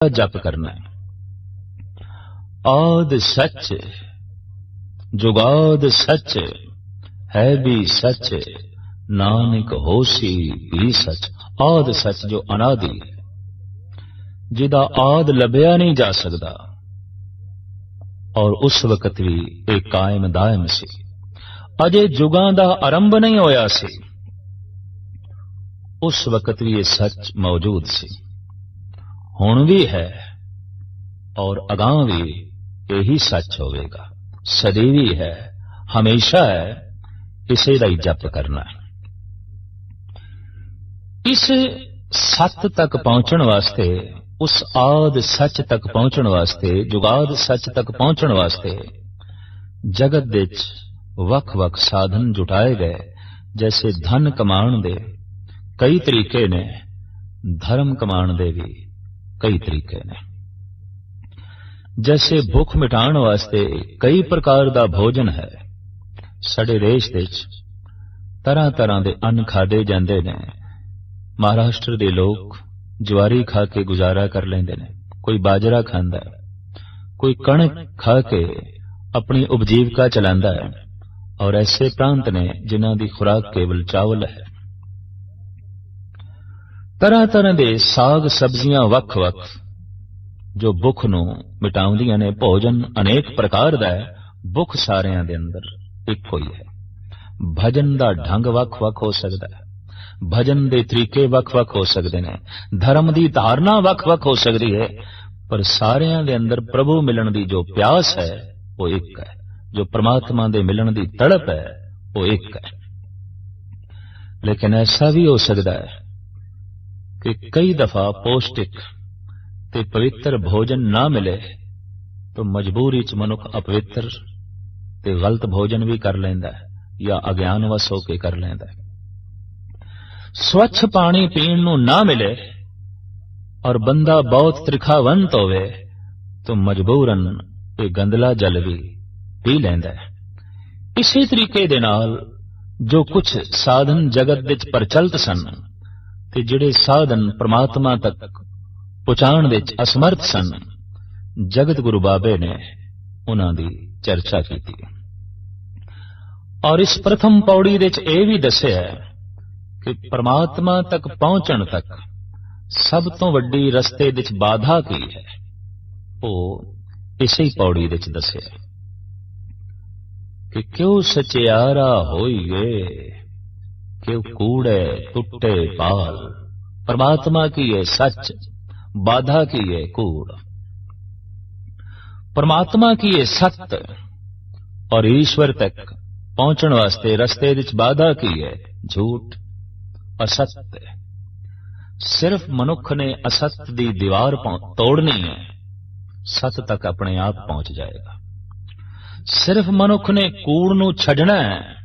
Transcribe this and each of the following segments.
जप करना है। आद सच जुगाद सच है भी सच, नानक होसी भी सच। आद सच जो अनादि है, जिदा आद लभ्या नहीं जा सकता, और उस वक्त भी एक कायम दायम सी। अजे जुगां दा आरंभ नहीं होया सी, उस वक्त भी ये सच मौजूद सी, हुण भी है और अगां भी यही सच होवेगा। सदैवी है, हमेशा है, इसे दा ही जप करना है। इस सत तक पहुंचण वास्ते, उस आद सच तक पहुंचण वास्ते, जुगाद सच तक पहुंचण वास्ते जगत विच वख वख साधन जुटाए गए। जैसे धन कमाण दे कई तरीके ने, धर्म कमाण दे भी कई तरीके ने। जैसे भुख मिटाण वास्ते कई प्रकार दा भोजन है। साडे देश विच तरह तरह दे अन्न खादे जांदे ने। महाराष्ट्र दे लोग ज्वारी खा के गुजारा कर लेंदे ने, कोई बाजरा खांदा है, कोई कणक खा के अपनी उपजीविका चलांदा है, और ऐसे प्रांत ने जिन्हां दी खुराक केवल चावल है। तरह तरह दे साग सब्जियां वख वख जो भुख नूं मिटाउंदियां ने। भोजन अनेक प्रकार दा है, भुख सारियां दे अंदर इक्को ही है। भजन दा ढंग वख वख हो सकदा है, भजन दे तरीके वख वख हो सकदे ने, धर्म दी धारणा वख वख हो सकदी है, पर सारियां दे अंदर प्रभु मिलन दी जो प्यास है वो एक है, जो परमात्मा दे मिलन दी तड़प है वो एक है। लेकिन ऐसा भी हो सकता है कि कई दफा पौष्टिक ते पवित्र भोजन ना मिले तो मजबूरी च मनुख अपवित्र ते गलत भोजन भी कर लेंदा है, या अज्ञानवश होके कर लेंदा है। स्वच्छ पानी पीण नूं ना मिले और बंदा बहुत त्रिखावंत होवे तो मजबूरन ये गंदला जल भी पी लेंदा है। इसी तरीके दे नाल जो कुछ साधन जगत विच प्रचलित सन ते जिहड़े साधन परमात्मा तक पहुंचाण विच असमर्थ सन, जगत गुरु बाबे ने उन्हां दी चर्चा की। और इस प्रथम पौड़ी विच यह भी दस्सिया है कि परमात्मा तक पहुंचण तक सब तो वड्डी रस्ते विच बाधा की है, वो इसी पौड़ी विच दस्सिया है कि क्यों सचियारा होइए, क्यों कूड़े टुटे पाल। परमात्मा की है सच, बाधा की है कूड़। परमात्मा की है सत्य, और ईश्वर तक पहुंचण वास्ते रस्ते विच बाधा की है झूठ, असत्य। सिर्फ मनुख ने असत्य दी दीवार तोड़नी है, सत्य तक अपने आप पहुंच जाएगा। सिर्फ मनुख ने कूड़ नूं छड्डना है,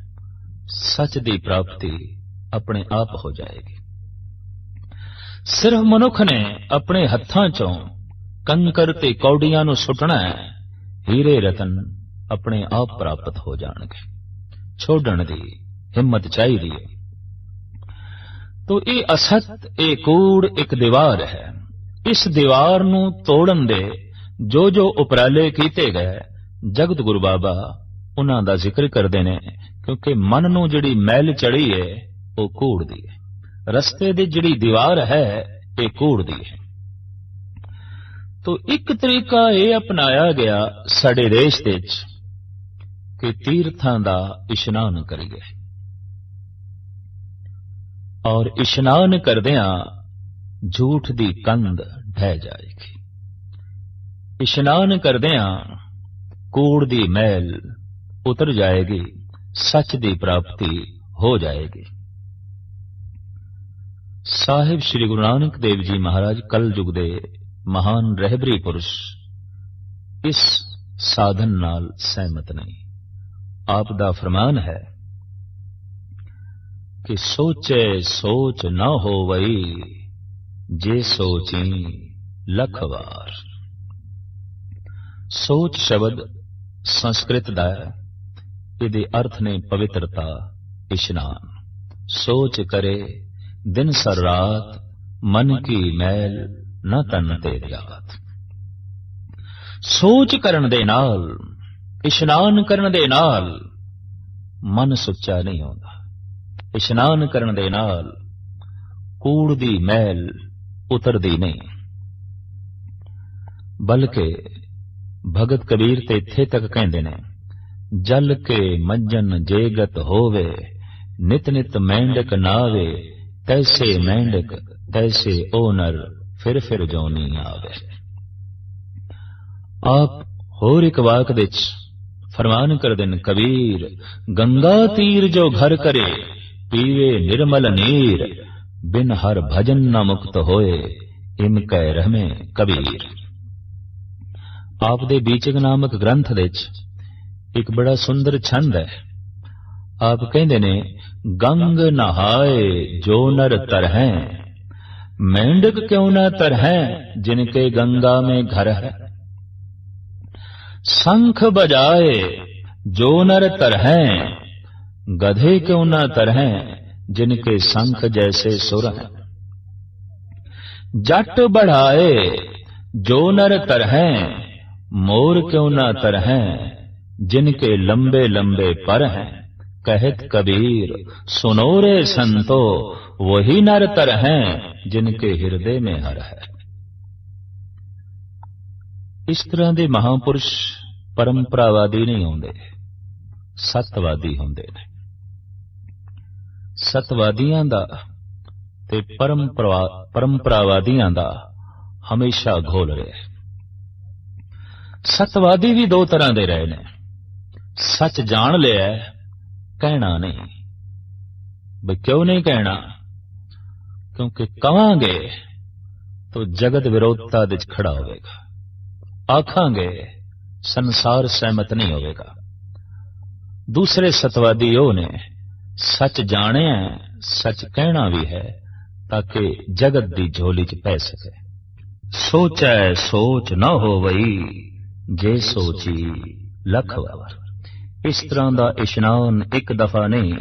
सच दी प्राप्ति अपने आप हो जाएगी। सिर्फ मनुख ने अपने हत्थां चों कंकर ते कौडियां नूं सुटना है, हीरे रतन अपने आप प्राप्त हो जाणगे। छोड़न दी हिम्मत चाहिदी है। तो ये असत, ये कूड़ एक दीवार है। इस दीवार नूं तोड़न दे जो जो उपराले कीते गए, जगत गुरु बाबा उन्हां दा जिक्र करदे ने, क्योंकि मन नूं जिहड़ी मैल चढ़ी है वो कूड़ दी है, रस्ते दी जिहड़ी दीवार है ये कूड़ दी है। तो एक तरीका यह अपनाया गया साडे देश विच कि तीर्थां दा इशनान करिए, और इशनान करदियां झूठ दी कंध ढह जाएगी। इशनान करदियां कूड़ दी मैल उतर जाएगी, सच दी प्राप्ति हो जाएगी। साहिब श्री गुरु नानक देव जी महाराज कल युग दे महान रहबरी पुरुष इस साधन नाल सहमत नहीं। आप दा फरमान है कि सोचे सोच न होवई, जे सोची लख वार। सोच शब्द संस्कृत दा है, इहदे अर्थ ने पवित्रता, इशनान। सोच करे दिन सर रात, मन की मैल ਨਾ ਤਨ ਤੇ ਦਿਆਤ। ਸੋਚ ਕਰਨ ਦੇ ਨਾਲ, ਇਸ਼ਨਾਨ ਕਰਨ ਦੇ ਨਾਲ ਮਨ ਸੁੱਚਾ ਨਹੀਂ ਹੁੰਦਾ। ਇਸ਼ਨਾਨ ਕਰਨ ਦੇ ਨਾਲ ਕੂੜ ਦੀ ਮੈਲ ਉਤਰਦੀ ਨਹੀਂ, ਬਲਕਿ ਭਗਤ ਕਬੀਰ ਤੇ ਇੱਥੇ ਤੱਕ ਕਹਿੰਦੇ ਨੇ, ਜਲ ਕੇ ਮੰਜਨ ਜੇਗਤ ਹੋਵੇ, ਨਿਤ ਨਿਤ ਮੈਂਡਕ ਨਾਵੇ, ਤੈਸੇ ਮੈਂਡਕ ਤੈਸੇ ਓ ਨਰ, ਫਿਰ ਜੋਨੀ ਆਵੇ। ਆਪ ਹੋਰ ਇੱਕ ਵਾਕ ਵਿੱਚ ਫਰਮਾਨ ਕਰਦੇ ਨੇ, ਕਬੀਰ ਗੰਗਾ ਤੀਰ ਜੋ ਘਰ ਕਰੇ, ਪੀਵੇ ਨਿਰਮਲ ਨੀਰ, ਬਿਨ ਹਰ ਭਜਨ ਨ ਮੁਕਤ ਹੋਏ, ਇਮ ਕਹਿ ਰਹਿਮੇ ਕਬੀਰ। ਆਪ ਦੇ ਬੀਚਕ ਨਾਮਕ ਗ੍ਰੰਥ ਵਿੱਚ ਇੱਕ ਬੜਾ ਸੁੰਦਰ ਛੰਦ ਹੈ। ਆਪ ਕਹਿੰਦੇ ਨੇ, ਗੰਗ ਨਹਾਏ ਜੋ ਨਰ ਤਰਹਿ, मेंढक क्यों न तरह जिनके गंगा में घर है। शंख बजाए जो नर तरह, गधे क्यों न तरह जिनके शंख जैसे सुर हैं। जट बढ़ाए जो नर तरह, मोर क्यों न तरह जिनके लंबे लंबे पर हैं। कहत कबीर सुनो रे संतो, वही नर तर हैं जिनके हिरदे में हर है। इस तरह के महापुरुष परंपरावादी नहीं होंदे, सतवादी होंदे ने। सतवादियां दा ते परंपरावादियां दा हमेशा घोल रहे। सतवादी भी दो तरह दे रहे ने, सच जान लिया कहना नहीं। भाई क्यों नहीं कहना? क्योंकि कहांगे तो जगत विरोधता विच खड़ा होगा, आखांगे संसार सहमत नहीं होगा। दूसरे सतवादी ने सच जाने, सच कहना भी है ताकि जगत की झोली च पै सके। सोचै सोच न हो वही, जे सोची लख वार। इस तरह का इशनान एक दफा नहीं,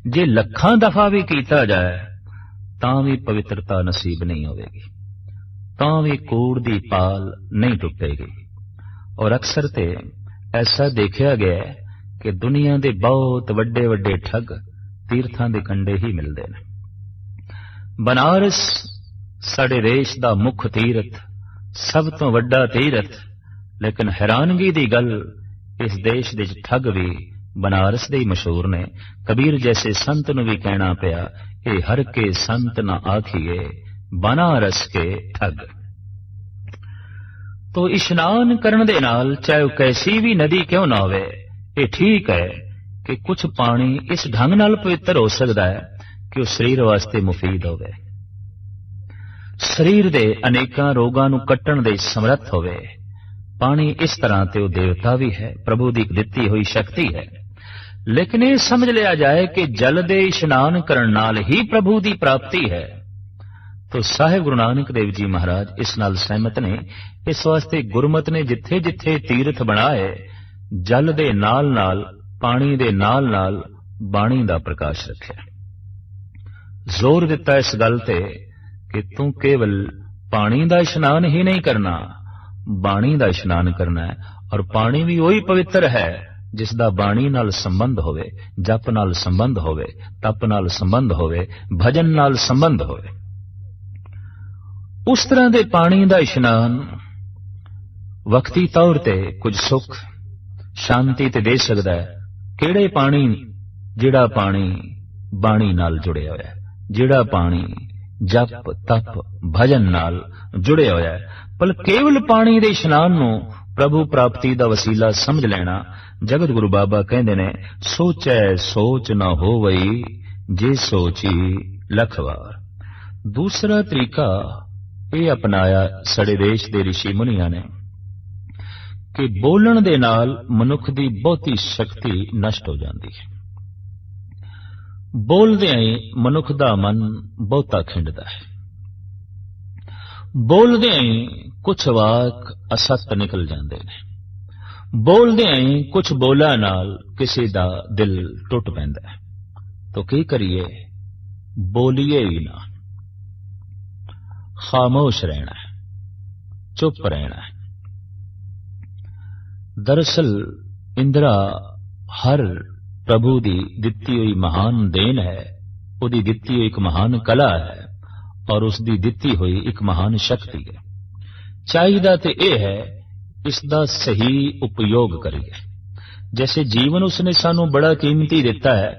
जे लखां दफा भी किया जाए तां भी पवित्रता नसीब नहीं होगी, तां भी कूड़ दी पाल नहीं टुटेगी। और अक्सर ते ऐसा देखा गया है कि दुनिया के बहुत वड्डे वड्डे ठग तीर्थां दे कंडे ही मिलते हैं। बनारस साडे देश दा मुख तीर्थ, सब तो वड्डा तीर्थ, लेकिन हैरानगी दी गल इस देश दे ठग भी बनारस दे मशहूर ने। कबीर जैसे संत नूं भी कहना पिया, ए हर के संत न आखिए बनारस के ठग। तो इशनान करने दे नाल चाहे कैसी भी नदी क्यों ना होवे, ये ठीक है कि कुछ पानी इस ढंग नाल पवित्र हो सकता है कि वह शरीर वास्ते मुफीद होवे, शरीर दे अनेकां रोगां नूं कट्टण दे समर्थ होवे। पानी इस तरह ते देवता भी है, प्रभु की दिती हुई शक्ति है। लेकिन यह समझ लिया जाए कि जल दे इशनान करन नाल ही प्रभु की प्राप्ति है, तो साहिब गुरु नानक देव जी महाराज इस नाल सहमत ने। इस वास्ते गुरमत ने जिथे जिथे तीर्थ बनाए, जल दे नाल नाल, पानी दे नाल नाल बाणी दा प्रकाश रखिया। जोर दिता इस गल ते कि तू केवल पानी दा इशनान ही नहीं करना, बाणी दा इशनान करना है। और पानी भी वही पवित्र है जिसदा बाणी नाल संबंध होवे, जप नाल संबंध होवे, तप नाल संबंध होवे, भजन नाल संबंध होवे। उस तरह दे पानी दा इशनान वक्ती तौर ते कुछ सुख शांति ते दे सकदा है। किहड़े पानी? जिहड़ा पानी बाणी नाल जुड़िया होया है, जिहड़ा पानी जप तप भजन नाल जुड़िया होया है। पर केवल पानी दे इशनान नूं प्रभु प्राप्ति दा वसीला समझ लेना, जगत गुरु बाबा कहंदे ने, सोचै सोच न होवई, जे सोची लख वार। दूसरा तरीका यह अपनाया साडे देश दे ऋषि मुनियां ने कि बोलण दे नाल मनुख दी बहुती शक्ति नष्ट हो जाती है। बोलदे ही मनुख दा मन बहुता खिंडदा है, बोलदे ही कुछ वाक असत निकल जाते हैं, बोलदे ही कुछ बोला नाल किसी दा दिल टुट पैंदा है। तो की करिए? बोलिए ही ना, खामोश रहना है। चुप रहना है। दरअसल इंदिरा हर प्रभु की दिती हुई महान देन है, उसकी दिती हुई एक महान कला है और उसकी दिती हुई एक महान शक्ति है। चाहिदा ते यह है इसका सही उपयोग करिए। जैसे जीवन उसने सानू बड़ा कीमती दिता है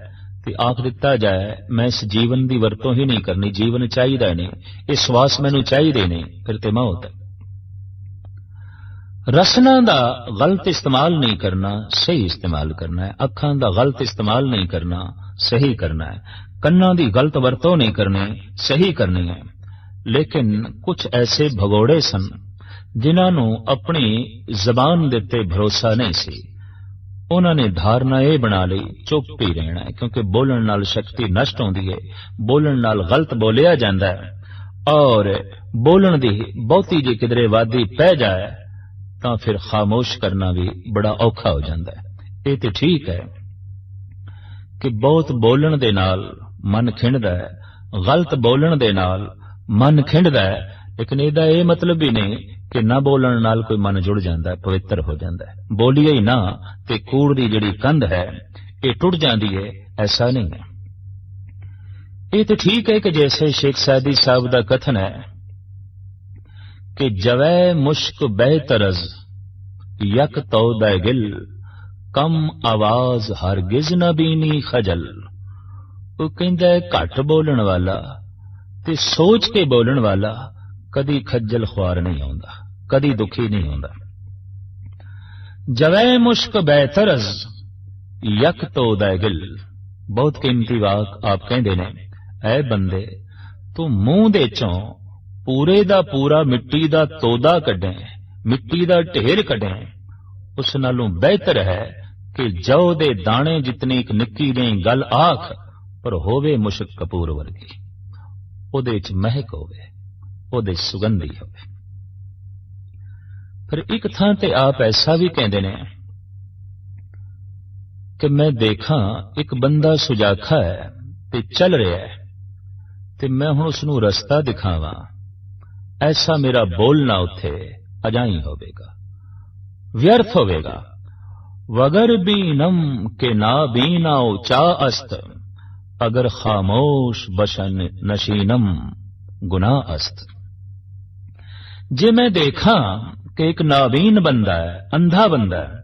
तो आख दिता जाए मैं इस जीवन की वरतों ही नहीं करनी, जीवन चाहिए नहीं, ये श्वास मैनू चाहिए नहीं, फिर तो मौत है। रसना का गलत इस्तेमाल नहीं करना, सही इस्तेमाल करना है। अखां का गलत इस्तेमाल नहीं करना, सही करना है। कन्ना की गलत वरतों नहीं करनी, सही करनी है। लेकिन कुछ ऐसे भगोड़े सन जिन्होंने अपनी जबान के उत्ते भरोसा नहीं सी, उन्होंने धारणा यह बना ली चुप ही रहना है, क्योंकि बोलण नाल शक्ति नष्ट होती है, बोलण नाल गलत बोलिया जाता है और बोलण की बहुती जे किधरे वादी पै जाए तो फिर खामोश करना भी बड़ा औखा हो जाता है। ये तो ठीक है कि बहुत बोलण दे नाल मन खिंडदा है, गलत बोलण दे नाल मन खिंडदा है, लेकिन इहदा ये मतलब भी नहीं कि ना बोलण नाल कोई मन जुड़ जाता है, पवित्र हो जाता है। बोलिए ही ना ते कूड़ दी जिहड़ी कंध है ये टुट जाती है, ऐसा नहीं है। ये तो ठीक है कि जैसे शेख सादी साहब का कथन है कि जवै मुश्क बेतरज यक तौदा गिल कम आवाज हरगिज न बीनी खजल। वो कहता है घट बोलण वाला ते सोच के बोलण वाला कदी खज्जल ख्वार नहीं आउंदा, कदी दुखी नहीं होता। जवै मुश्क बेतरज यक तौदा गिल, बहुत कीमती वाक आप कहते ने, ऐ बंदे तू मुंह दे चों पूरे दा पूरा मिट्टी दा तोदा कढे, मिट्टी दा ढेर कढे, उस नालों बेहतर है कि जौ दे दाने जितनी एक निक्की जी गल आख पर होवे मुश्क कपूर वर्गी, उहदे च महक होवे, उहदे सुगंधी होवे। फिर एक थां ते आप ऐसा भी कहते ने कि मैं देखा एक बंदा सुजाखा है ते चल रहा है ते मैं हुण उसनूं रस्ता दिखावां, ऐसा मेरा बोलना उत्थे अजाई होवेगा, व्यर्थ होवेगा। वगर बीनम के ना बीनाओ चा अस्त, अगर खामोश बशन नशीनम गुनाह अस्त। जे मैं देखा कि एक नाबीन बंदा है, अंधा बंदा है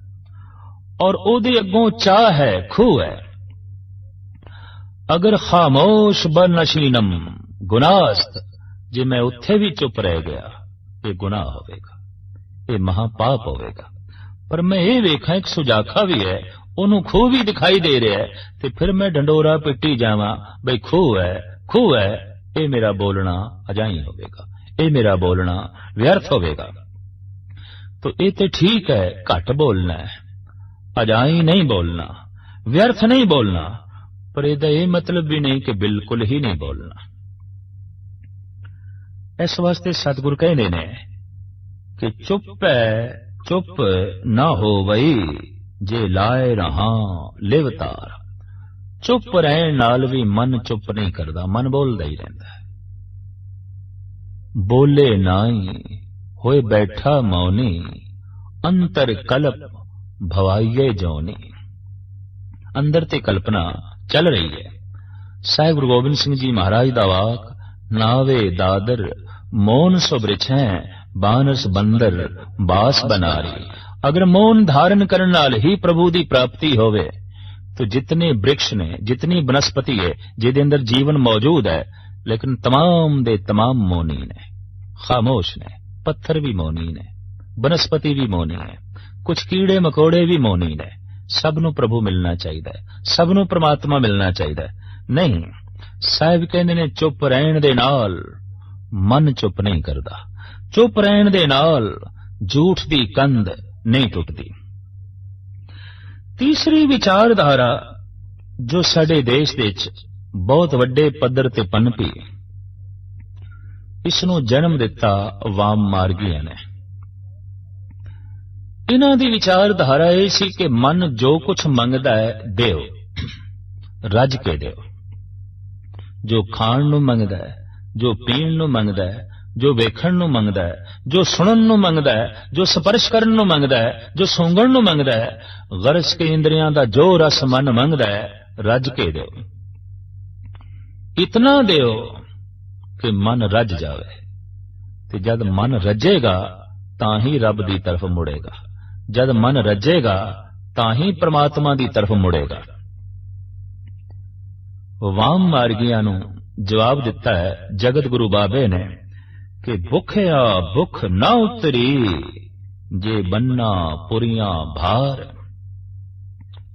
और ओदे अगों चाह है, खूह है, अगर खामोश बनशीनम गुनाहस्त, जे मैं उत्थे भी चुप रह गया ये गुनाह होवेगा, ये महापाप होवेगा। पर मैं ये वेखा एक सुजाखा भी है, ओनू खूह भी दिखाई दे रहा है, तो फिर मैं डंडोरा पिट्टी जावा बई खूह है, ये मेरा बोलना अजाई होवेगा, ये मेरा बोलना व्यर्थ होवेगा। तो ये तो ठीक है घट बोलना है, अजाई नहीं बोलना, व्यर्थ नहीं बोलना, पर इसका यह मतलब भी नहीं कि बिल्कुल ही नहीं बोलना। इस वास्ते सतगुरु कहते ने कि चुप है चुप ना हो वही जे लाए रहा लिवतार। चुप रहन नाल भी मन चुप नहीं करता, मन बोलता ही रहता है। बोले नाई होए बैठा मौनी, अंतर कल्प भवाइये जौनी। अंदर ते कल्पना चल रही है। साहिब गुरु गोबिंद सिंह जी महाराज दा वाक, नावे दादर मौन सो वृक्षें बानस बंदर बास बनारी। अगर मौन धारण करने नाल ही प्रभु की प्राप्ति होवे तो जितने वृक्ष ने, जितनी वनस्पति है जिहदे अंदर जीवन मौजूद है, लेकिन तमाम दे तमाम मौनी ने, खामोश ने। पत्थर भी मौनी ने, वनस्पति भी मौनी है, कुछ कीड़े मकोड़े भी मौनी ने। सबनों प्रभु मिलना चाहिए, सबनों परमात्मा मिलना चाहिए। नहीं, साहिब कहते ने चुप रहन दे नाल मन चुप नहीं करता, चुप रहन दे नाल झूठ दी कंध नहीं टुटदी। तीसरी विचारधारा जो साडे देश दे बहुत वड्डे पद्धर ते पनपी, इसनूं जन्म दिता वाम मार्गियां ने। इन्हां दी विचारधारा यह सी कि मन जो कुछ मंगदा है देओ, रज के देओ। जो खाण नूं मंगदा है, जो पीण नूं मंगदा है, जो वेखण नूं मंगदा है, जो सुणन नूं मंगदा है, जो स्पर्श करन नूं मंगदा है, जो सूंघण नूं मंगदा है, गरज के इंद्रियां दा जो रस मन मंगदा है, रज के दिओ। इतना दिओ कि मन रज जावे। ते जद मन रजेगा तां ही रब दी तरफ मुड़ेगा, जद मन रजेगा तां ही परमात्मा दी तरफ मुड़ेगा। वाम मार्गियां नूं जवाब दिता है जगत गुरु बाबे ने कि भुखया भुख ना उतरी जे बन्ना पुरियां भार।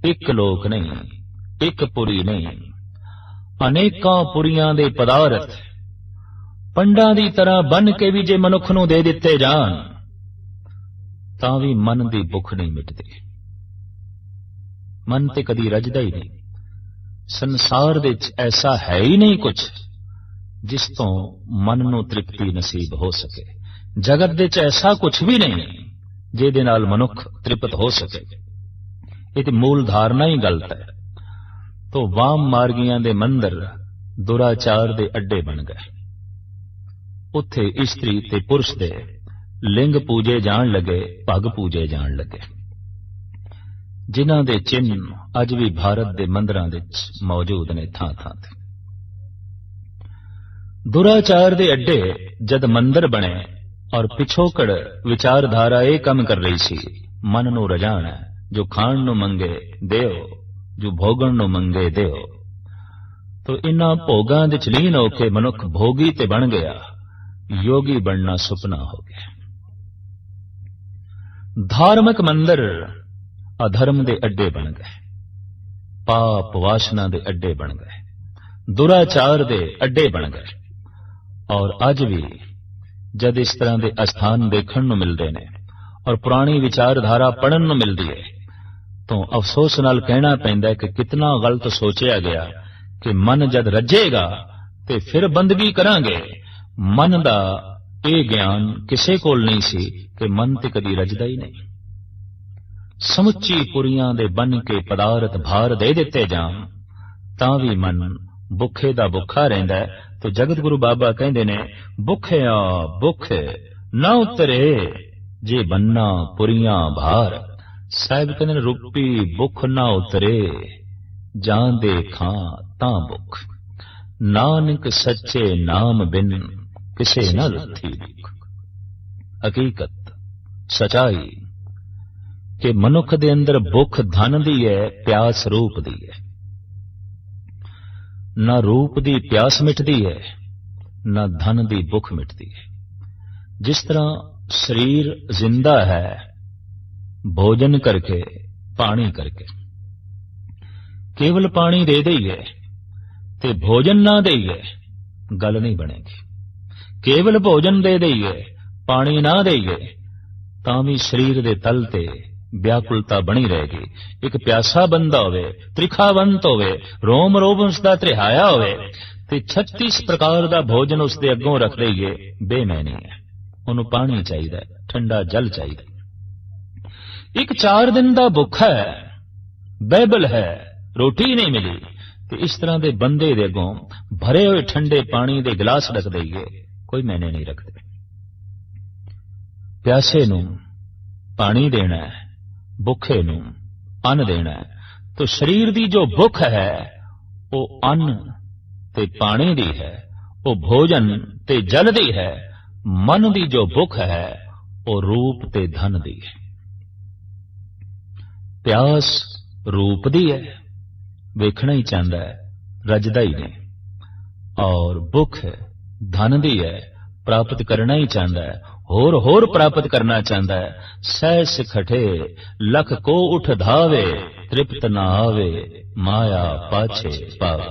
एक लोक नहीं, एक पुरी नहीं, अनेकां पुरियां दे पदार्थ पंडां दी तरह बन के भी जे मनुख नूं दे दिते जान तां भी मन दी भुख नहीं मिटदी। मन ते कदी रजदा ही नहीं। संसार दे च ऐसा है ही नहीं कुछ जिस तो मन नूं तृप्ति नसीब हो सके। जगत दे च ऐसा कुछ भी नहीं जिहदे नाल मनुख तृप्त हो सके। ये मूल धारणा ही गलत है। तो वाम मार्गियां दे मंदिर दुराचार दे अड्डे बन गए। उत्थे इस्त्री ते पुरुष दे लिंग पूजे जान लगे, पग पूजे जान लगे, जिन्हां दे चिन्ह अज भी भारत दे मंदिरां दे मौजूद ने थां थां ते। दुराचार दे अड्डे जद मंदिर बने और पिछोकड़ विचारधारा ये कम कर रही सी, मन नूं रजाण, जो खाण नूं मंगे देओ, जो भोगण नूं मंगे देओ। तो इन्हां भोगां दे च लीन होके मनुख भोगी ते बन गया, योगी बनना सुपना हो गया। धार्मिक मंदिर अधर्म दे अड्डे बन गए, पाप वासना दे अड्डे बन गए, दुराचार दे अड्डे बन गए। और अज भी जद इस तरह के अस्थान देखण नूं मिलदे ने और पुरानी विचारधारा पढ़न नूं मिलदी है तो अफसोस नाल कहना पैंदा है कि कितना गलत सोचिया गया कि मन जद रजेगा ते फिर बंदगी करांगे। मन दा ये ज्ञान किसे कोल नहीं सी कि मन ते कदी रजदा ही नहीं। समुची पुरियां दे बन के पदार्थ भार दे दिते जान तां भी मन भुखे दा भुखा रहिंदा है। तो जगत गुरु बाबा कहंदे ने भुखया भुख ना उतरे जे बन्ना पुरियां भार। साहिब कहंदे ने रूपी भुख ना उतरे जां दे खां तां भुख। नानक सच्चे नाम बिन किसे न लुथी भुख। हकीकत सच्चाई कि मनुख दे अंदर भुख धन दी है, प्यास रूप दी है। न रूप दी प्यास मिटदी है, न धन दी भुख मिटदी है। जिस तरह शरीर जिंदा है भोजन करके, पानी करके, केवल पानी दे दईए ते भोजन ना दईए गल नहीं बनेगी। केवल भोजन दे दईए पानी ना दईए तां भी शरीर दे तल ते व्याकुलता बनी रहेगी। एक प्यासा बंदा होवे, त्रिखावंत होवे, रोम रोम उसदा त्रिहाया होवे ते 36 प्रकार दा भोजन उसदे अगों रख दईए बेमैनी है। उन्होंने पानी चाहिए, ठंडा जल चाहिए। एक 4 दिन दा भुखा है, बाइबल है, रोटी नहीं मिली ते इस तरह दे बंदे दे अगों भरे हुए ठंडे पानी दे गिलास रख दईए, कोई मैंने नहीं रखते। प्यासे नूं पानी देना है, भुखे नूं अन्न देना है। तो शरीर दी जो भुख है वो अन्न ते पानी दी है, वो भोजन ते जल दी है। मन दी जो भुख है वो रूप ते धन दी है। प्यास रूप दी है, वेखना ही चाहता है, रजदा ही नहीं। और भुख धन दी है, प्राप्त करना ही चाहता है, होर प्राप्त करना चाहता है। सहस खटे लख को उठ धावे, तृप्त ना आवे माया पाछे पावे।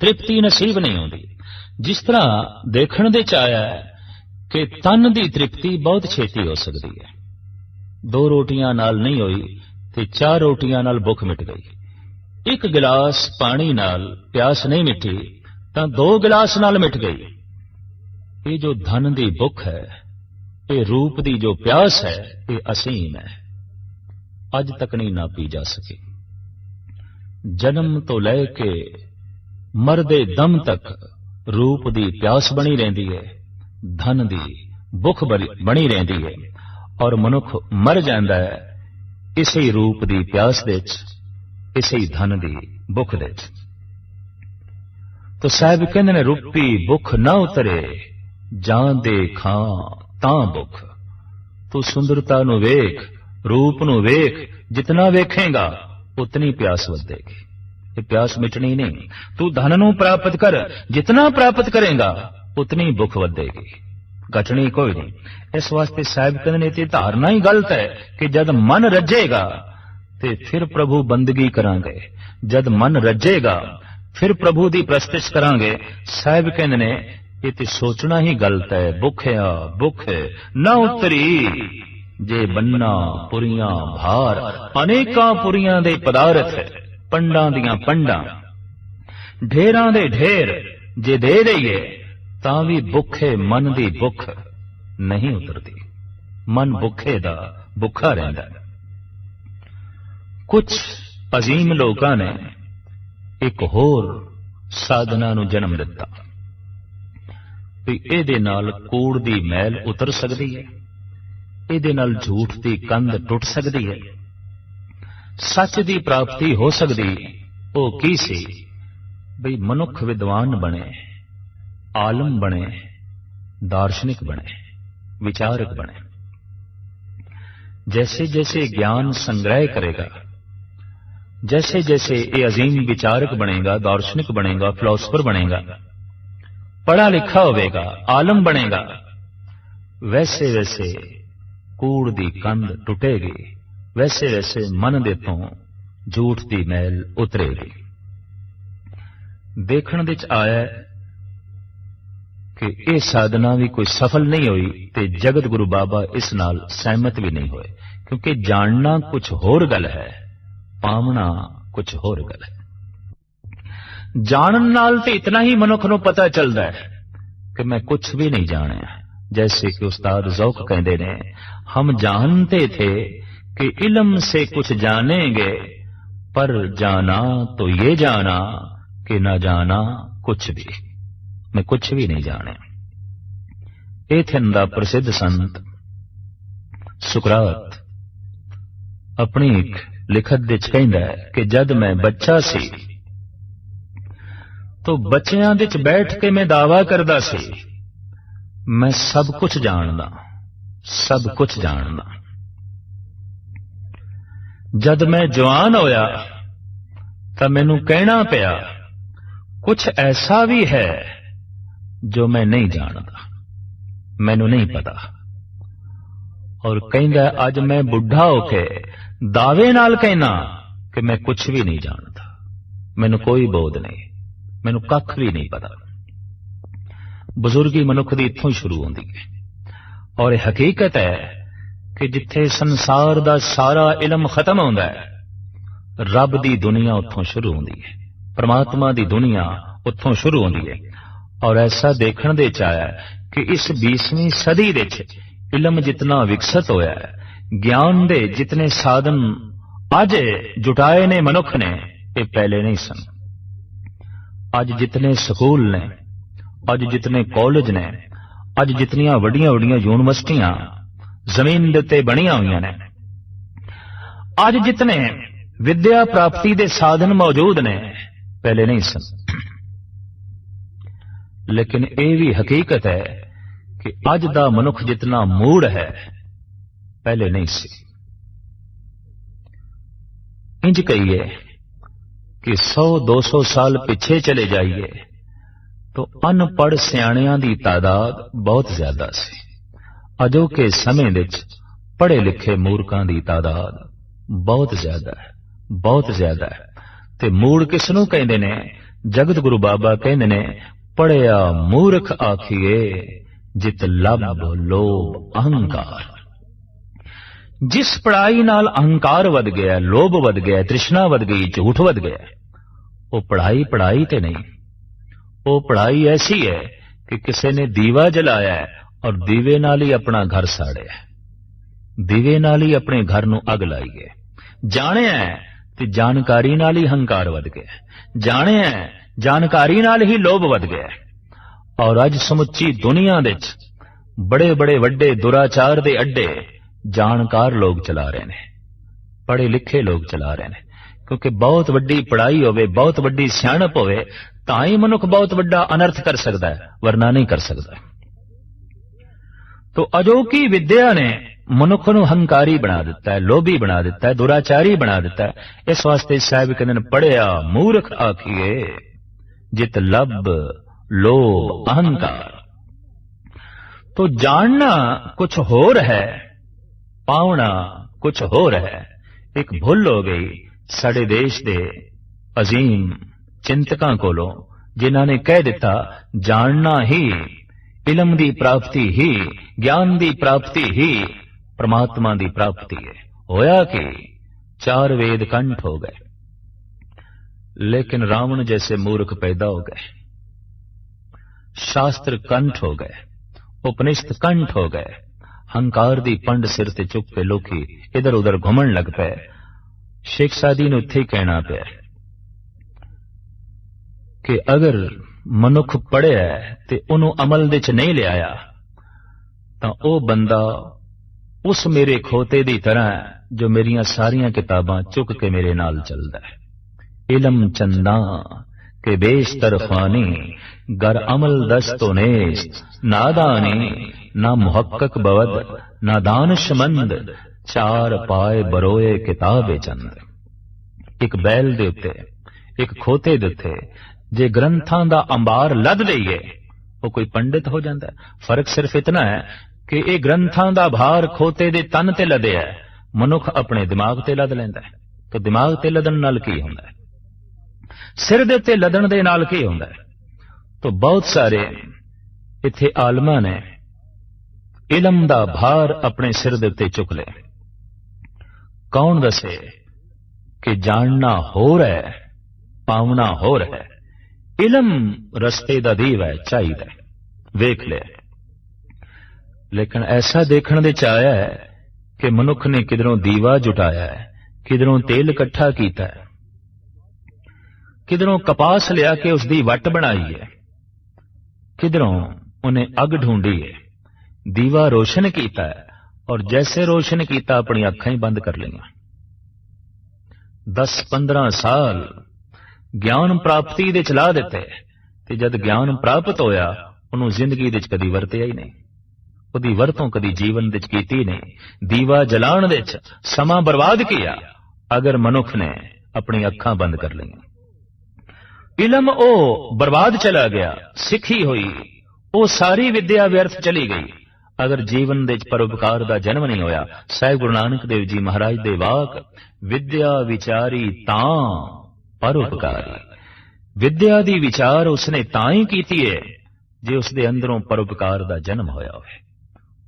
तृप्ति नसीब नहीं होती। जिस तरह देखण दे च आया है कि तन दी तृप्ति बहुत छेती हो सकती है। 2 रोटियां नाल नहीं हुई ते 4 रोटियां नाल भुख मिट गई। 1 गिलास पानी नाल प्यास नहीं मिटी तां 2 गिलास नाल मिट गई। ये जो धन दी भुख है, ये रूप दी जो प्यास है, ये असीम है, अज तक नहीं नापी जा सकी। जन्म तो लैके मरदे दम तक रूप दी प्यास बनी रहती है, धन दी भुख बनी रहिंदी है और मनुख मर जांदा है इसे रूप दी प्यास दे च, इसे धन दी भुख दे च। तो साहब कहंदे ने रूपी भुख ना उतरे जां दे खां तां भुख। तू सुंदरता नू वेख, रूप नू वेख, जितना वेखेगा उतनी प्यास वधेगी, ये प्यास मिटनी नहीं। तू धन नू प्राप्त कर, जितना प्राप्त करेगा उतनी भुख वधेगी, घटनी कोई नहीं। इस वास्ते साहब कहंदे ने धारणा ही गलत है कि जद मन रजेगा ते फिर प्रभु बंदगी करांगे, जद मन रजेगा फिर प्रभु दी प्रस्तिश करांगे। साहब कहंदे ने ये ते सोचना ही गलत है। भुखया भुख ना उतरी जे बन्ना पुरियां भार, अनेकां पुरियां दे पदार्थ, पंडां दियां पंडां, ढेरां दे ढेर जे दे दईए तां भी भुखे मन दी भुख नहीं उतरती। मन भुखे दा भुखा रहिंदा। कुछ अजीम लोकां ने एक होर साधना नू जन्म दिता भी इहदे नाल कूड़ दी मैल उतर सकदी है, इहदे नाल झूठ दी कंध टुट सकदी है, सच दी प्राप्ति हो सकदी। ओ की सी बई मनुख विद्वान बने, आलम बने, दार्शनिक बने, विचारक बने। जैसे जैसे ज्ञान संग्रह करेगा, जैसे जैसे ये अजीम विचारक बनेगा, दार्शनिक बनेगा, फिलोसफर बनेगा, पढ़ा लिखा होगा, आलम बनेगा, वैसे वैसे कूड़ दी कंध टुटेगी, वैसे वैसे मन दे तो झूठ दी मैल उतरेगी। देखण विच आया कि यह साधना भी कोई सफल नहीं हुई ते जगत गुरु बाबा इस नाल सहमत भी नहीं हुए, क्योंकि जानना कुछ होर गल है, पावना कुछ होर गल है। जानन नाल ते इतना ही मनुख नूं पता चलता है कि मैं कुछ भी नहीं जाने। जैसे कि उस्ताद ज़ौक कहते ने, हम जानते थे कि इल्म से कुछ जानेंगे, पर जाना तो ये जाना कि न जाना कुछ भी, मैं कुछ भी नहीं जाने। एथेन दा प्रसिद्ध संत सुकरात अपनी एक लिखत विच कहंदा है कि जद मैं बच्चा सी तो बच्चियां विच बैठ के मैं दावा करदा सी मैं सब कुछ जानदा, सब कुछ जानदा। जद मैं जवान होया तो मैनू कहना पिया कुछ ऐसा भी है जो मैं नहीं जानदा, मैनू नहीं पता। और कहंदा अज मैं बुढ़ा होके दावे नाल कहना कि मैं कुछ भी नहीं जानता, मैनू कोई बोध नहीं, मैनू कख भी नहीं पता। बुजुर्गी मनुख दी इत्थों ही शुरू होंदी है। और यह हकीकत है कि जिथे संसार दा सारा इलम खत्म होंदा है, रब दी दुनिया उत्थों शुरू होंदी है, परमात्मा दी दुनिया उत्थों शुरू होंदी है। और ऐसा देखण दे च आया कि इस 20वीं सदी दे च इलम जितना विकसित होया है, ज्ञान दे जितने साधन अज जुटाए ने मनुख ने, ये पहले नहीं सन। अज जितने स्कूल ने, अज जितने कॉलेज ने, अज जितनियां वड्डियां वड्डियां यूनिवर्सिटियां जमीन दे उत्ते बणियां हुईयां ने, अज जितने विद्या प्राप्ति दे साधन मौजूद ने, पहले नहीं सन। लेकिन यह भी हकीकत है कि अज दा मनुख जितना मूड है, पहले नहीं सी। इंज कहिए कि 100-200 साल पीछे चले जाइए तो अनपढ़ सियाणियां दी तादाद बहुत ज्यादा सी। अजो के समय विच पढ़े लिखे मूर्खां दी तादाद बहुत ज्यादा है, बहुत ज्यादा है। ते मूड़ किसनू कहंदे ने? जगत गुरु बाबा कहंदे ने, पढ़िया मूर्ख आखिए जित लब लोभ अहंकार। जिस पढ़ाई नाल अहंकार वध गया, लोभ वध गया, तृष्णा वध गई, झूठ वध गया, वो पढ़ाई पढ़ाई ते नहीं। वो पढ़ाई ऐसी है कि किसी ने दीवा जलाया है और दीवे नाल ही अपना घर साड़िया, दीवे नाल ही अपने घर नू अग लाई है। जाने है ते जानकारी नाल ही हंकार वध गया, जाने है जानकारी नाल ही लोभ वध गया। और अज समुची दुनिया विच बड़े बड़े वड्डे दुराचार दे अड्डे जानकार लोग चला रहे हैं, पढ़े लिखे लोग चला रहे हैं। क्योंकि बहुत वड्डी पढ़ाई होवे, बहुत वड्डी सियाणप होवे तां ही मनुख बहुत वड्डा अनर्थ कर सकता है, वरना नहीं कर सकता। तो अजोकी विद्या ने मनुख नूं हंकारी बना दिता है, लोभी बना दिता है, दुराचारी बना दिता है। इस वास्ते साहब कहंदे ने पढ़िया मूर्ख आखिए जित लब लोभ अहंकार। तो जानना कुछ होर है, पावना कुछ होर है। एक भुल हो गई साडे देश दे अजीम चिंतकां कोलों, जिन्हां ने कह दिता जानना ही, इलम दी प्राप्ति ही, ज्ञान दी प्राप्ति ही परमात्मा दी प्राप्ति है। होया कि 4 वेद कंठ हो गए, लेकिन रावण जैसे मूर्ख पैदा हो गए। शास्त्र कंठ हो गए, उपनिषद कंठ हो गए। हंकार दी पंड सिर ते चुक पे लोकी इधर उधर घुमन लग पे। शेख सादी ने उत्थे ही कहना पिया कि अगर मनुख पढ़िया ते उन्हों अमल दे च नहीं लियाया तां ओ बंदा उस मेरे खोते दी तरह है जो मेरियां सारियां किताबां चुक के मेरे नाल चलदा है। इलम चंदा के बेशतर ख्वानी गर अमल दस्तो नेस्त, नादानी ना मुहक्कक बवद ना दानशमंद, 4 पाए बरोए किताबे चंद। एक बैल दे उत्ते, एक खोते दे उत्ते जे ग्रंथां दा अंबार लद दईए वो कोई पंडित हो जाता है। फर्क सिर्फ इतना है कि ये ग्रंथां दा भार खोते दे तन ते लदे है, मनुख अपने दिमाग ते लद लैंदा है। तो दिमाग ते लदन नाल की हुंदा है, सिर दे उत्ते लदन दे नाल की हुंदा है। तो बहुत सारे इत्थे आलमां ने इलम दा भार अपने सिर दे उत्ते चुक ले। कौन दसे कि जानना होर है, पावना होर है। इलम रस्ते दा दीव है, चाहिदा है, वेख ले। लेकिन ऐसा देखने दे चाया है कि मनुख ने किधरों दीवा जुटाया है, किधरों तेल इकट्ठा कीता है, किधरों कपास लिया के उसकी वट बनाई है, किधरों उन्हें अग ढूंढी है, दीवा रोशन कीता है और जैसे रोशन कीता अपनी अखां ही बंद कर लिया। 10-15 साल ज्ञान प्राप्ति दे चला दिते ते जद ज्ञान प्राप्त होया उन्हों जिंदगी दे कदी वरतिया ही नहीं, उहदी वरतों कदी जीवन दे कीती नहीं। दीवा जलाण दे समा बर्बाद किया अगर मनुख ने अपनी अखां बंद कर लिया। इलम ओ बर्बाद चला गया, सिखी हुई ओ सारी विद्या व्यर्थ चली गई अगर जीवन दे परोपकार दा जन्म नहीं होया। साहिब गुरु नानक देव जी महाराज दे वाक, विद्या विचारी तां परोपकारी। विद्या दी विचार उसने तां ही कीती है जे उसदे अंदरों परोपकार दा जन्म होया होवे,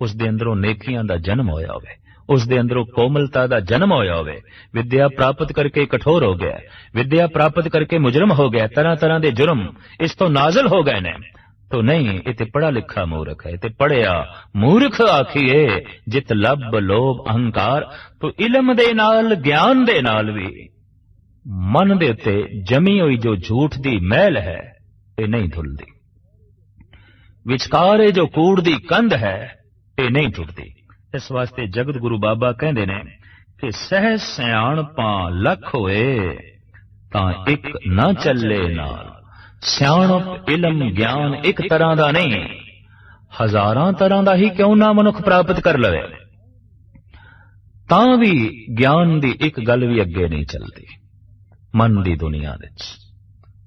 उसदे अंदरों नेकियां दा जन्म होया होवे, उसदे अंदरों कोमलता दा जन्म होया होवे। विद्या प्राप्त करके कठोर हो गया, विद्या प्राप्त करके मुजरम हो गया, तरह तरह दे जुर्म इस तो नाजल हो गए ने। तो नहीं, इते पढ़ा लिखा मूर्ख है, इते पढ़िया मूर्ख आखिए जित लब लोभ अहंकार। तो इलम दे नाल ज्ञान दे नाल भी मन दे उत्ते जमी हुई जो झूठ दी मैल है ये नहीं धुलदी, विचकारे जो कूड़ दी कंध है ये नहीं टुटदी। इस वास्ते जगत गुरु बाबा कहंदे ने कि सहज सियाणपां लख होए तां इक ना चले नाल। सियाणप इलम ज्ञान एक तरह दा नहीं, हजारां तरह दा ही क्यों ना मनुख प्राप्त कर लवे तां भी ज्ञान दी एक गल भी अगे नहीं चलती। मन दी दुनिया विच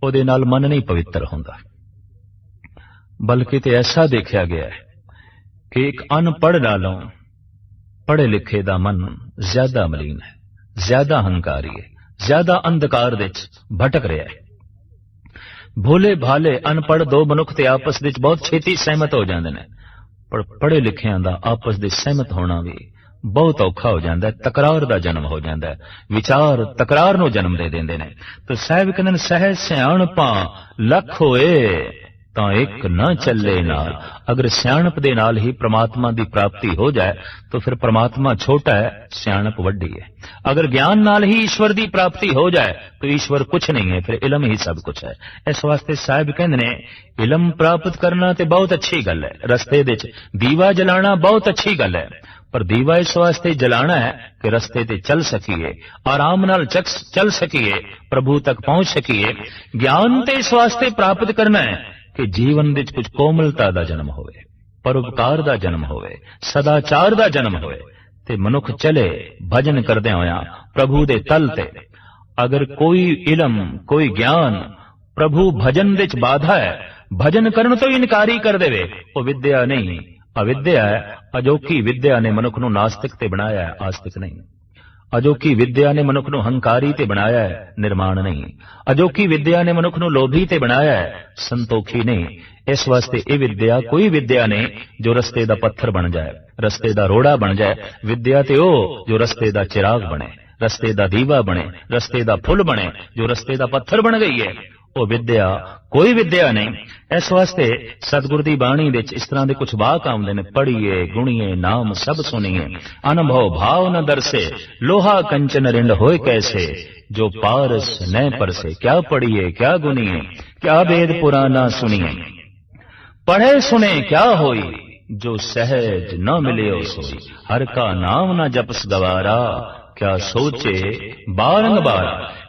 ओहदे नाल मन नहीं पवित्र हुंदा, बल्कि ते ऐसा देखा गया है कि एक अनपढ़ नालों पढ़े लिखे दा मन ज्यादा मलीन है, ज्यादा हंकारी है, ज्यादा अंधकार दे भटक रहा है। भोले भाले अनपढ़ दो मनुख ते आपस विच बहुत छेती सहमत हो जाते हैं, पर पढ़े लिखियां दा आपस दे सहमत होना भी बहुत औखा हो जाता है। तकरार दा जन्म हो जाता है, विचार तकरार नूं जन्म दे देंदे ने। तो साहिब कहंदे ने सहज सियाणपां लख होए तां एक न चले नाल। अगर सियाणप दे नाल ही परमात्मा दी प्राप्ति हो जाए तो फिर परमात्मा छोटा है, सियाणप वड्डी है। अगर ज्ञान नाल ही ईश्वर की प्राप्ति हो जाए तो ईश्वर कुछ नहीं है, फिर इलम ही सब कुछ है। इस वास्ते साहिब कहंदे ने इलम प्राप्त करना ते बहुत अच्छी गल है, रस्ते दे दीवा जलाना बहुत अच्छी गल है, पर दीवा इस वास्ते जलाना है कि रस्ते ते चल सकीए, आराम नाल चल सकीए, प्रभु तक पहुंच सकीए। ज्ञान ते इस वास्ते प्राप्त करना है कि जीवन विच कुछ कोमलता दा जन्म होवे, परोपकार दा जन्म होवे, सदाचार दा जन्म होवे ते मनुख चले भजन करदे होया प्रभु दे तल ते। अगर कोई इलम कोई ज्ञान प्रभु भजन विच बाधा है, भजन करन तो इनकारी कर देवे, वो विद्या नहीं, अविद्या है। अजोकी विद्या ने मनुख नूं नास्तिक ते बनाया है, आस्तिक नहीं। अजोकी विद्या ने मनुख नूं हंकारी ते बनाया है, निर्माण नहीं। अजोकी विद्या ने मनुख नूं लोभी ते बनाया है, संतोखी नहीं। इस वास्ते ये विद्या कोई विद्या ने जो रस्ते दा पत्थर बन जाए, रस्ते दा रोड़ा बन जाए। विद्या ते ओ जो रस्ते दा चिराग बने, रस्ते दा दीवा बने, रस्ते दा फुल बने, जो रस्ते दा पत्थर बन गई है, वो विद्या कोई विद्या नहीं। इस वास्ते सतगुर दी बाणी विच इस तरह के कुछ वाक आउंदे ने, पढ़िए गुणिए नाम सब सुनिए, अनुभव भाव न दरसे, लोहा कंचन रिंड होए कैसे, जो पारस न परसे। क्या पढ़िए क्या गुनिए, क्या वेद पुराना सुनिए, पढ़े सुने क्या होई, जो सहज न मिले सोई। हर का नाम न जपस गवारा, क्या सोचे बारंबार।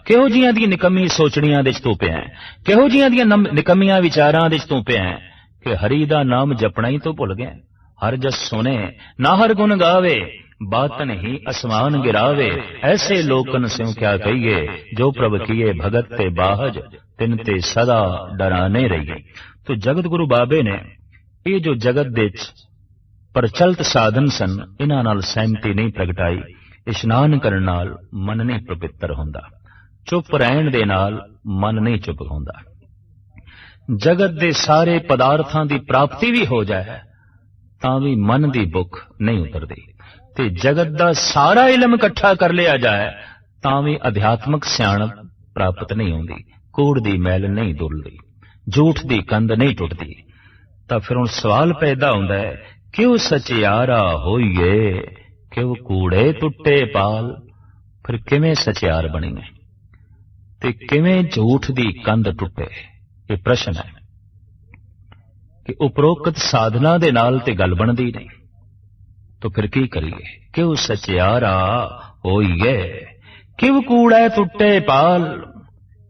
किहो जिहां दी निकम्मी सोचणियां दे तू पिया, किहो जिहां दी निकम्मियां विचारां दे तू पिया कि हरि दा नाम जपना ही तो भुल गया। हर जस सुने ना हर गुण गावे, बातन ही आसमान गिरावे। ऐसे लोकन स्यों क्या कहिए, जो प्रभ किए भगत ते बाहज, तिन ते सदा डराने रहिए। तो जगत गुरु बाबे ने ये जो जगत दे प्रचलित साधन सन, इन्हां नाल सहमति नहीं प्रगटाई। इशनान करन नाल मन नहीं पवित्र हुंदा, चुप रहन दे नाल मन नहीं चुप हुंदा। जगत दे सारे पदार्थां दी प्राप्ति भी हो जाए तां भी मन दी भुख नहीं उतरदी, ते जगत दा सारा इलम इकट्ठा कर लिया जाए तां भी अध्यात्मक सियाणप प्राप्त नहीं होंदी, कूड़ दी मैल नहीं दुलदी, झूठ दी कंध नहीं टुटदी। तां फिर हुण सवाल पैदा हुंदा है, क्यों सचियारा होइए, क्यों कूड़े टुटे पाल। फिर किवें सचियार बणीए ते किवें झूठ दी कंध टुटे, ये प्रश्न है कि उपरोक्त साधना दे नाल ते गल बनदी नहीं। तो फिर की करिए, क्यों सचियारा होइए, क्यों कूड़े टुटे पाल।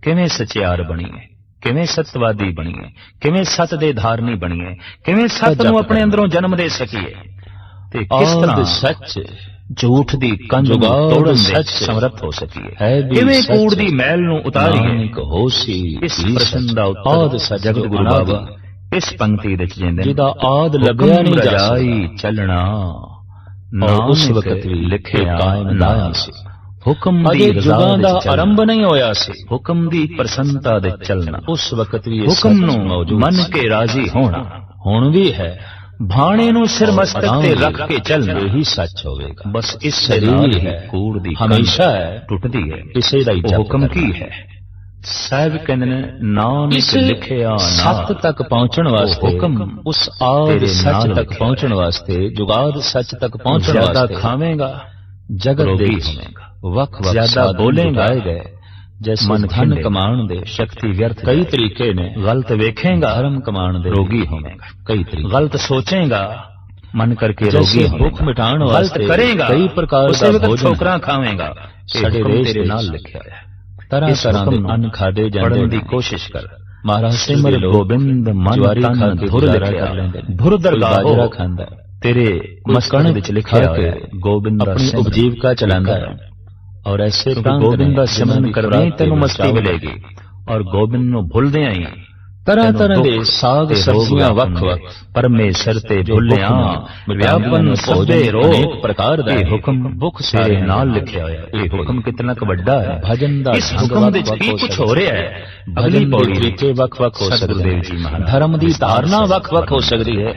किवें सचियार बणीए, किवें सतवादी बणीए, किवें सत दे धारनी बणीए, किवें सत नूं अपने अंदरों जन्म दे सकीए, ते किस तरह सच झूठ दी कंध नूं तोड़न दे समर्थ हो सकीए, किवें कूड़ दी मैल नूं उतारीए। इस प्रश्न दा उत्तर जगत गुरु बाबा इस पंक्ति विच दिंदे ने, जिदा आद लभ्या नहीं जाई चलना, ना उस वक्त भी लिखे कायम ना सी। हुक्म दी रज़ा दा आरंभ नहीं होया सी, हुक्म दी प्रसन्नता दे चलना, उस वक्त भी हुक्म नूं मन के राजी होना हुण भी है। भाणे नूं सिर मस्तक ते रख के चलना यही सच होवेगा। बस इस शरीर है कूड़ दी हमेशा है टुटदी है, इसे दा ही हुक्म की है। साहिब कहंदे ने, नानक लिखिया सत तक पहुंचण वास्ते हुक्म, उस आद सच तक पहुंचण वास्ते, जुगाद सच तक पहुंचण वास्ते ज्यादा खावेगा जगत दे वख वख ज्यादा बोलेगा गए, जैसे मन धन कमाण दे शक्ति व्यर्थ। कई तरीके ने गलत वेखेगा, धर्म कमाण दे रोगी होवेगा। कई तरीके गलत सोचेगा, मन करके रोगी भूख मिटाण वास्ते करेगा, कई प्रकार का भोजन ठोकरां खावेगा। साडे तेरे नाल लिखिया है, तरह तरह दे अन्न खादे जांदे दी कोशिश कर। महाराज सिमर गोबिंद मन तन धुर कर लेंदे, धुर दरगाह बाजरा खांदा, तेरे मस्कण विच लिखिया है गोबिंद अपनी उपजीविका चलांदा है। और ऐसे गोबिंद का सिमरन करदे ही तेनू मस्ती मिलेगी, और गोबिंद नूं भुलदियां ही तरह तरह दे साग सब्जियां वख वख परमेसर ते भुलिया व्यापन सभे रोग अनेक प्रकार दा हुक्म भुख सारे नाल लिखिया होया। ये हुक्म कितना वड्डा है, भजन दा इस हुक्म दे की कुछ हो रहा है। भजन दे तरीके वख वख हो सकदे, धर्म दी धारणा वख वख हो सकदी है।